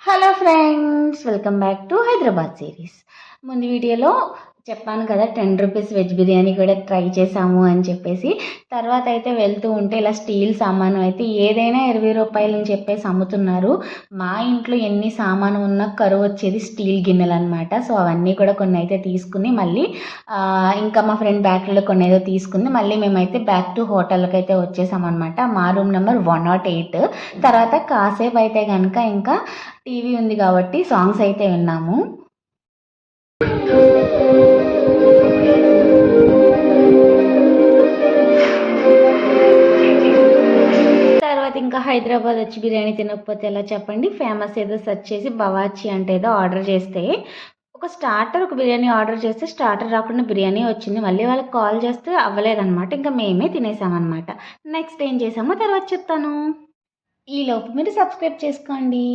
Hello friends, welcome back to Hyderabad series. ముందు వీడియోలో చెప్పాను కదా 10 రూపీస్ వెజ్ బిర్యానీ కూడా ట్రై చేసాము అని చెప్పేసి. తర్వాత అయితే వెళ్తూ ఉంటే ఇలా స్టీల్ సామాను అయితే ఏదైనా 20 రూపాయలు అని చెప్పేసి అమ్ముతున్నారు. మా ఇంట్లో ఎన్ని సామాను ఉన్నా కరువు వచ్చేది స్టీల్ గిన్నెలు అనమాట. సో అవన్నీ కూడా కొన్ని అయితే తీసుకుని మళ్ళీ ఇంకా మా ఫ్రెండ్ బ్యాక్లో కొన్ని ఏదో తీసుకుంది. మళ్ళీ మేమైతే బ్యాక్ టు హోటల్కి అయితే వచ్చేసామన్నమాట. మా రూమ్ నెంబర్ 108. తర్వాత కాసేపు అయితే కనుక ఇంకా టీవీ ఉంది కాబట్టి సాంగ్స్ అయితే విన్నాము. తర్వాత ఇంకా హైదరాబాద్ వచ్చి బిర్యానీ తినకపోతే ఎలా చెప్పండి. ఫేమస్ ఏదో సెర్చ్ చేసి బవాచి అంటే ఏదో ఆర్డర్ చేస్తే ఒక బిర్యానీ ఆర్డర్ చేస్తే స్టార్టర్ రాకుండా బిర్యానీ వచ్చింది. మళ్ళీ వాళ్ళకి కాల్ చేస్తే అవ్వలేదన్నమాట. ఇంకా మేమే తినేసామన్నమాట. నెక్స్ట్ ఏం చేసామో తర్వాత చెప్తాను. ఈలోపు మీరు సబ్స్క్రైబ్ చేసుకోండి.